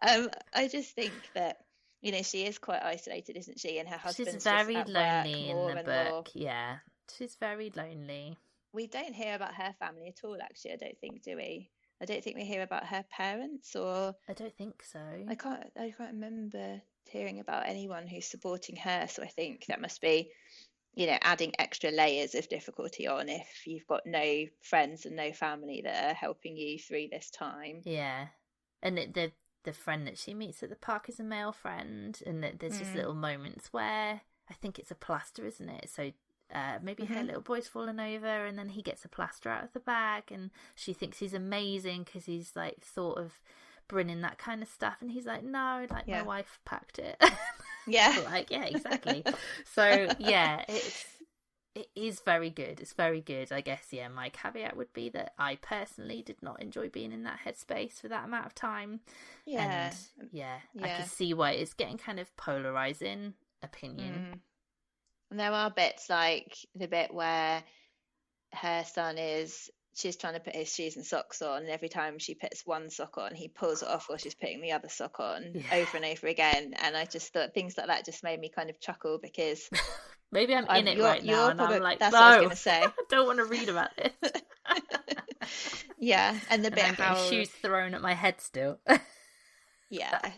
I just think that, you know, she is quite isolated, isn't she? And her husband's she's very just at lonely work more in the and book. more. Yeah, she's very lonely. We don't hear about her family at all, actually, I don't think, do we? I don't think we hear about her parents, or I don't think so. I can't remember hearing about anyone who's supporting her. So I think that must be, you know, adding extra layers of difficulty on if you've got no friends and no family that are helping you through this time. Yeah, and the friend that she meets at the park is a male friend, and there's just little moments where I think it's a plaster, isn't it? So maybe her little boy's fallen over, and then he gets a plaster out of the bag, and she thinks he's amazing because he's like thought of bringing that kind of stuff, and he's like, no, like my wife packed it. Like, yeah, exactly. So yeah, it is very good. It's very good. I guess, yeah, my caveat would be that I personally did not enjoy being in that headspace for that amount of time. And I can see why it's getting kind of polarizing opinion. And there are bits like the bit where her son she's trying to put his shoes and socks on, and every time she puts one sock on, he pulls it off while she's putting the other sock on over and over again. And I just thought things like that just made me kind of chuckle, because maybe I'm in it right now, and I'm like, that's no, what I was going to say. I don't want to read about this. And the bit I'm getting shoes thrown at my head still.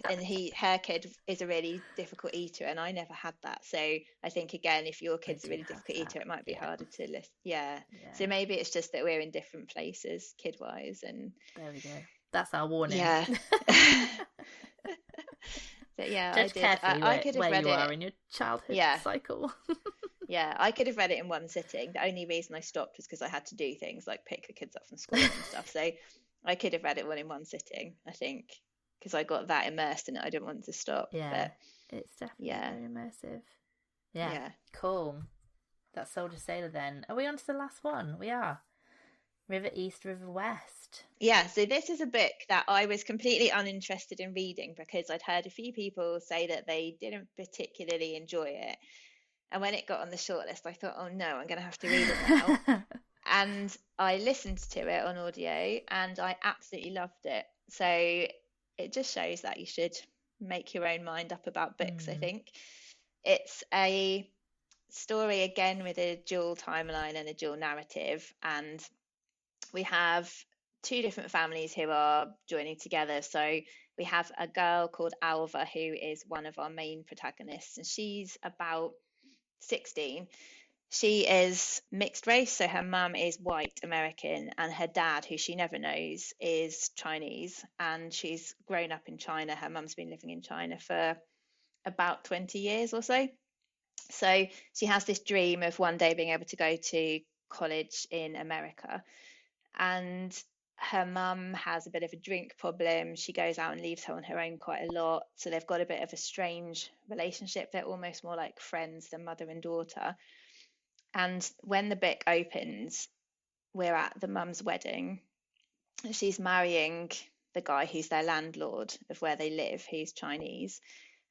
And her kid is a really difficult eater, and I never had that. So I think, again, if your kid's a really difficult eater, it might be harder to list. So maybe it's just that we're in different places kid wise, and there we go. That's our warning. But yeah, judge carefully I could have read you are in your childhood cycle. I could have read it in one sitting. The only reason I stopped was because I had to do things like pick the kids up from school and stuff. So I could have read it all in one sitting, I think, because I got that immersed in it. I didn't want to stop. But it's definitely very immersive. Cool. That's Soldier Sailor then. Are we on to the last one? We are. River East, River West. So this is a book that I was completely uninterested in reading, because I'd heard a few people say that they didn't particularly enjoy it. And when it got on the shortlist, I thought, oh no, I'm going to have to read it now. And I listened to it on audio, and I absolutely loved it. So it just shows that you should make your own mind up about books, I think. It's a story, again, with a dual timeline and a dual narrative. And we have two different families who are joining together. So we have a girl called Alva, who is one of our main protagonists, and she's about 16. She is mixed race, so her mum is white American, and her dad, who she never knows, is Chinese, and she's grown up in China. Her mum's been living in China for about 20 years or so. So she has this dream of one day being able to go to college in America. And her mum has a bit of a drink problem. She goes out and leaves her on her own quite a lot. So they've got a bit of a strange relationship. They're almost more like friends than mother and daughter. And when the book opens, we're at the mum's wedding. She's marrying the guy who's their landlord of where they live, who's Chinese.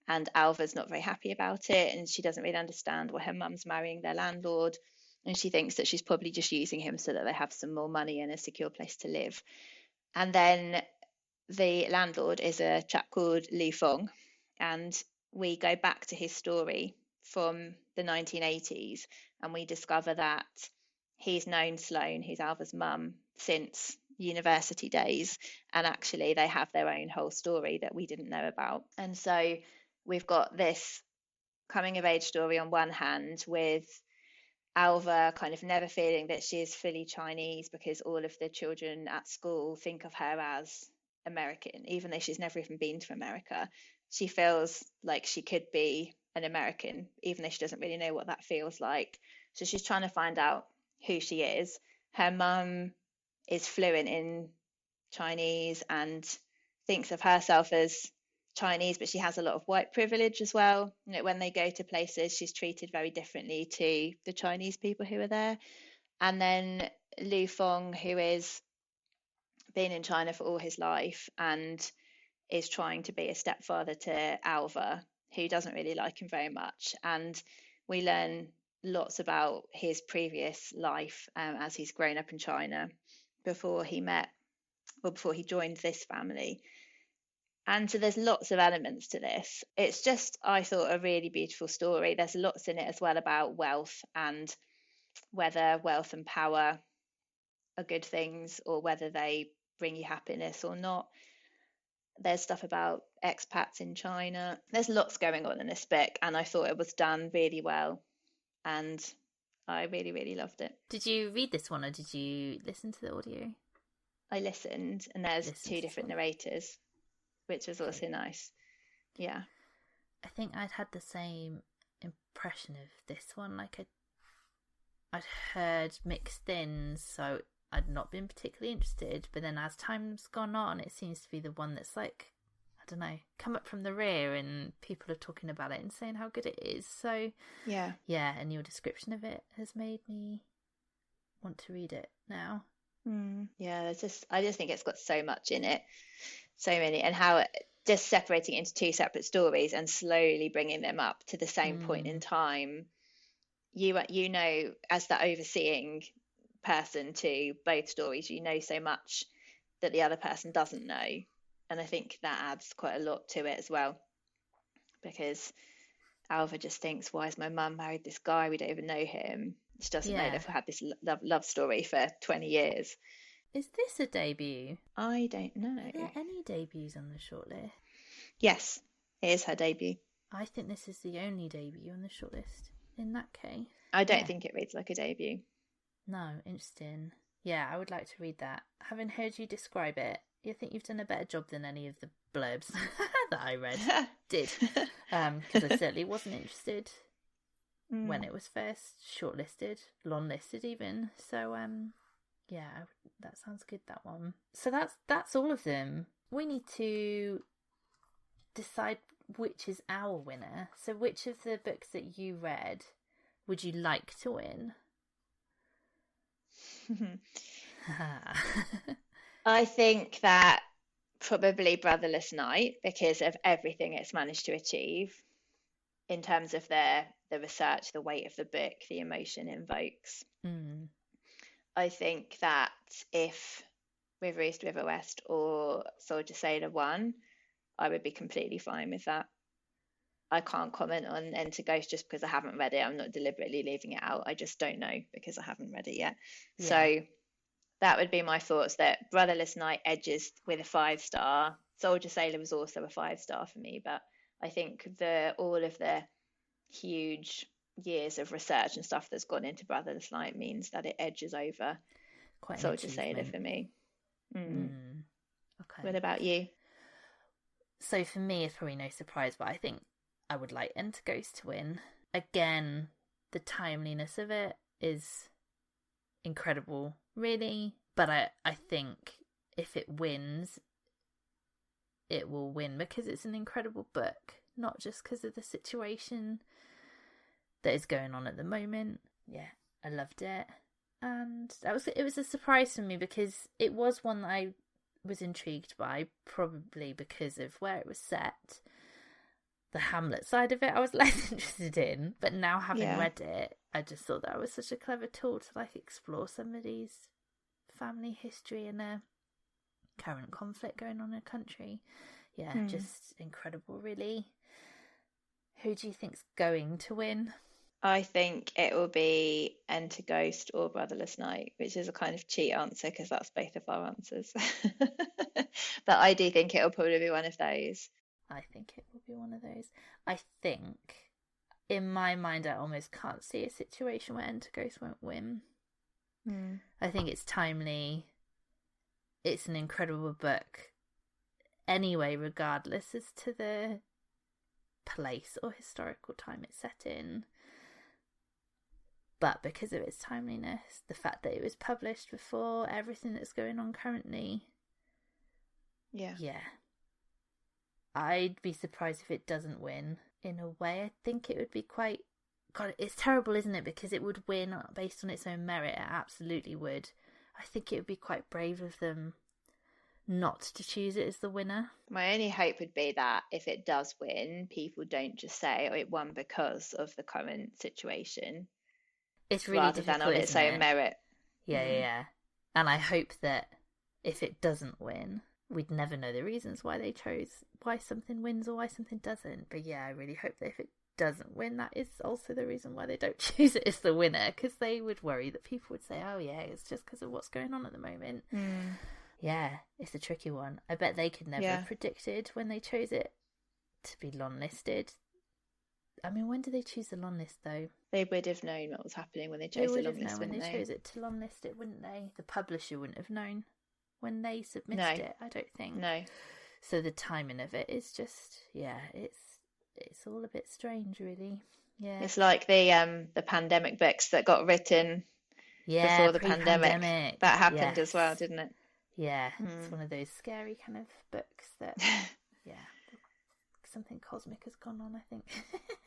And Alva's not very happy about it, and she doesn't really understand why her mum's marrying their landlord. And she thinks that she's probably just using him so that they have some more money and a secure place to live. And then the landlord is a chap called Li Feng, and we go back to his story from the 1980s, and we discover that he's known Sloane, who's Alva's mum, since university days, and actually they have their own whole story that we didn't know about. And so we've got this coming of age story on one hand, with Alva kind of never feeling that she is fully Chinese because all of the children at school think of her as American, even though she's never even been to America. She feels like she could be an American, even though she doesn't really know what that feels like. So she's trying to find out who she is. Her mum is fluent in Chinese and thinks of herself as Chinese, but she has a lot of white privilege as well. You know, when they go to places, she's treated very differently to the Chinese people who are there. And then Lu Feng, who is been in China for all his life and is trying to be a stepfather to Alva, who doesn't really like him very much. And we learn lots about his previous life as he's grown up in China before he joined this family. And so there's lots of elements to this. It's just, I thought, a really beautiful story. There's lots in it as well about wealth and whether wealth and power are good things or whether they bring you happiness or not. There's stuff about expats in China. There's lots going on in this book, and I thought it was done really well, and I really, really loved it. Did you read this one or did you listen to the audio? I listened, and there's two different narrators, which was also nice. Yeah. I think I'd had the same impression of this one. Like I'd heard mixed things, so I'd not been particularly interested. But then as time's gone on, it seems to be the one that's like, I don't know, come up from the rear and people are talking about it and saying how good it is. So yeah, and your description of it has made me want to read it now. Yeah, I just think it's got so much in it, so many, and how just separating it into two separate stories and slowly bringing them up to the same point in time. You know, as the overseeing person to both stories, you know so much that the other person doesn't know, and I think that adds quite a lot to it as well, because Alva just thinks, why has my mum married this guy? We don't even know him. She doesn't know that we've had this love story for 20 years. Is this a debut? I don't know. Are there any debuts on the shortlist? Yes, it is her debut. I think this is the only debut on the shortlist. In that case, I don't think it reads like a debut. No, interesting. Yeah, I would like to read that. Having heard you describe it, you think you've done a better job than any of the blurbs that I read did. Because I certainly wasn't interested when it was first shortlisted, long-listed even. So, yeah, that sounds good, that one. So that's all of them. We need to decide which is our winner. So which of the books that you read would you like to win? I think that probably Brotherless Night, because of everything it's managed to achieve in terms of the research, the weight of the book, the emotion it invokes. I think that if River East, River West or Soldier Sailor won, I would be completely fine with that. I can't comment on Enter Ghost just because I haven't read it. I'm not deliberately leaving it out. I just don't know because I haven't read it yet. Yeah. So that would be my thoughts, that Brotherless Night edges with a 5-star. Soldier Sailor was also a 5-star for me, but I think all of the huge years of research and stuff that's gone into Brotherless Night means that it edges over Soldier Sailor for me. Okay. What about you? So for me, it's probably no surprise, but I think I would like Enter Ghost to win. Again, the timeliness of it is incredible, really. But I think if it wins, it will win because it's an incredible book, not just because of the situation that is going on at the moment. Yeah, I loved it. And it was a surprise for me because it was one that I was intrigued by, probably because of where it was set. The Hamlet side of it I was less interested in, but now having read it, I just thought that was such a clever tool to like explore somebody's family history and a current conflict going on in a country. Just incredible, really. Who do you think's going to win? I think it will be Enter Ghost or Brotherless Night, which is a kind of cheat answer because that's both of our answers. But I do think it will probably be one of those. I think it will be one of those. I think, in my mind, I almost can't see a situation where Enter Ghost won't win. I think it's timely. It's an incredible book anyway, regardless as to the place or historical time it's set in. But because of its timeliness, the fact that it was published before everything that's going on currently. Yeah. I'd be surprised if it doesn't win. In a way, I think it would be quite... God, it's terrible, isn't it? Because it would win based on its own merit. It absolutely would. I think it would be quite brave of them not to choose it as the winner. My only hope would be that if it does win, people don't just say, oh, it won because of the current situation. It's really rather than on its own merit. Yeah. And I hope that if it doesn't win, we'd never know the reasons why something wins or why something doesn't. But yeah, I really hope that if it doesn't win, that is also the reason why they don't choose it as the winner, because they would worry that people would say, oh yeah, it's just because of what's going on at the moment. Yeah, it's a tricky one. I bet they could never have predicted when they chose it to be long-listed. I mean, when did they choose the long list, though? They would have known what was happening when they chose the long list, when they chose it to long list it, wouldn't they? The publisher wouldn't have known when they submitted it, I don't think. No. So the timing of it is just, it's all a bit strange, really. Yeah. It's like the pandemic books that got written before the pandemic. That happened as well, didn't it? Yeah, it's one of those scary kind of books that, something cosmic has gone on, I think.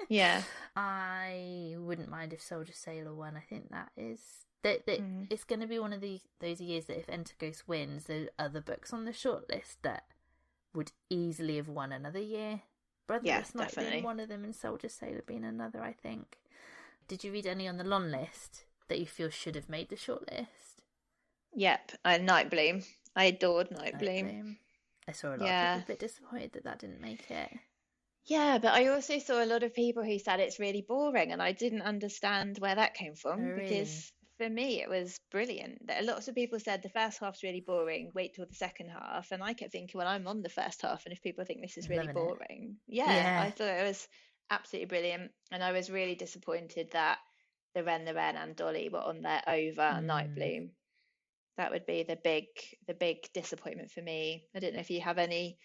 Yeah. I wouldn't mind if Soldier Sailor won. I think that is... It's going to be one of those years that if Enter Ghost wins, there's other books on the shortlist that would easily have won another year. Brotherless Night being one of them and Soldier Sailor being another, I think. Did you read any on the long list that you feel should have made the shortlist? Yep, Night Bloom. I adored Night Bloom. I saw a lot of people a bit disappointed that didn't make it. Yeah, but I also saw a lot of people who said it's really boring, and I didn't understand where that came from because for me it was brilliant. Lots of people said the first half's really boring, wait till the second half, and I kept thinking, well, I'm on the first half, and if people think this is really boring, I thought it was absolutely brilliant, and I was really disappointed that the Wren and Dolly were on there over Night Bloom. That would be the big disappointment for me. I don't know if you have any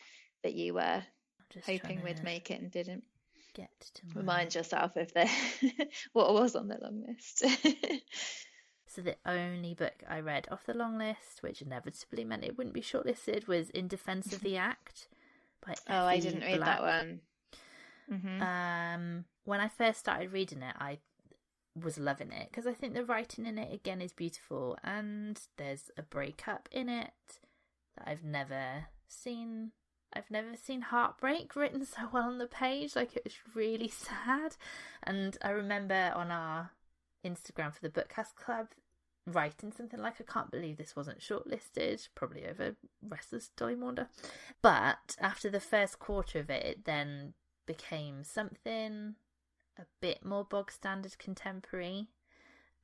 that you were hoping would make it and didn't. Get to remind yourself of what was on the long list. So the only book I read off the long list, which inevitably meant it wouldn't be shortlisted, was In Defense of the Act by Effie I didn't read that one. When I first started reading it, I was loving it because I think the writing in it again is beautiful, and there's a breakup in it that I've never seen heartbreak written so well on the page. Like, it was really sad. And I remember on our Instagram for the Bookcast Club writing something like, I can't believe this wasn't shortlisted, probably over Restless Dolly Maunder. But after the first quarter of it, it then became something a bit more bog standard contemporary,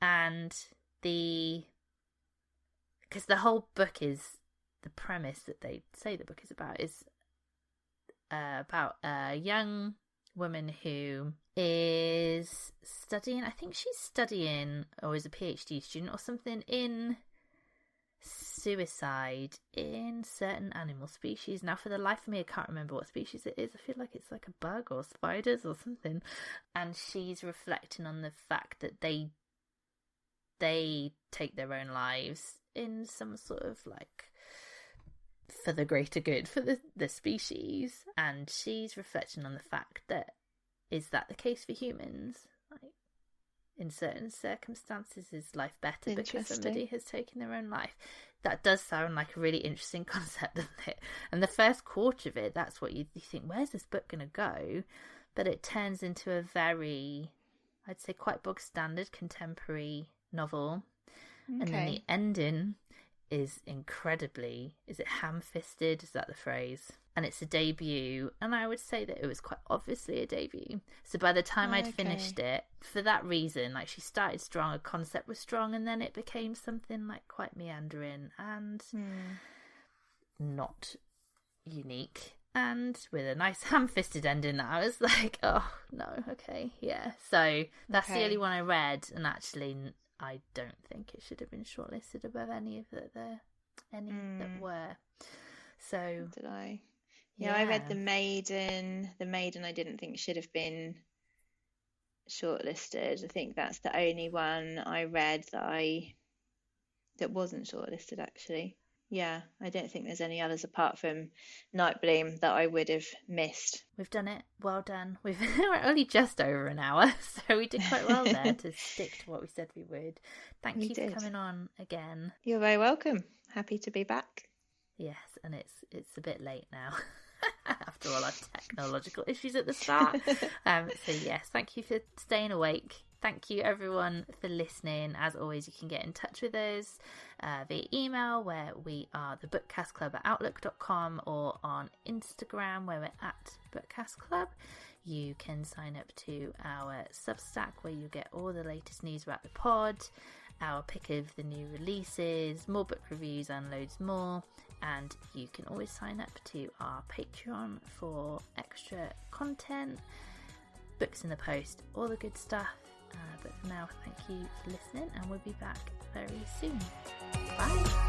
and because the whole book is, the premise that they say the book is about is about a young woman who is studying, I think she's studying or is a PhD student or something in suicide in certain animal species. Now, for the life of me, I can't remember what species it is. I feel like it's like a bug or spiders or something. And she's reflecting on the fact that they take their own lives in some sort of like for the greater good for the species. And she's reflecting on the fact that, is that the case for humans? Like, in certain circumstances, is life better because somebody has taken their own life? That does sound like a really interesting concept, doesn't it? And the first quarter of it, that's what you think, where's this book going to go? But it turns into a very, I'd say, quite bog standard contemporary novel. Okay. And then the ending is incredibly, is it ham-fisted? Is that the phrase? and it's a debut, and I would say that it was quite obviously a debut. So by the time I'd finished it, for that reason, like, she started strong, her concept was strong, and then it became something like quite meandering and not unique, and with a nice ham-fisted ending that I was like, oh no, okay, yeah. So that's the only one I read, and actually I don't think it should have been shortlisted above any of that were. So did I? Yeah, I read The Maiden. The Maiden I didn't think should have been shortlisted. I think that's the only one I read that wasn't shortlisted, actually. Yeah, I don't think there's any others apart from Nightbloom that I would have missed. We've done it. Well done. We're only just over an hour, so we did quite well there to stick to what we said we would. Thank you for coming on again. You're very welcome. Happy to be back. Yes, and it's a bit late now after all our technological issues at the start. So yes, thank you for staying awake. Thank you everyone for listening. As always, you can get in touch with us via email, where we are the Bookcast Club at outlook.com, or on Instagram, where we're at Bookcast Club. You can sign up to our Substack, where you get all the latest news about the pod, our pick of the new releases, more book reviews and loads more. And you can always sign up to our Patreon for extra content, books in the post, all the good stuff. But for now, thank you for listening, and we'll be back very soon. Bye.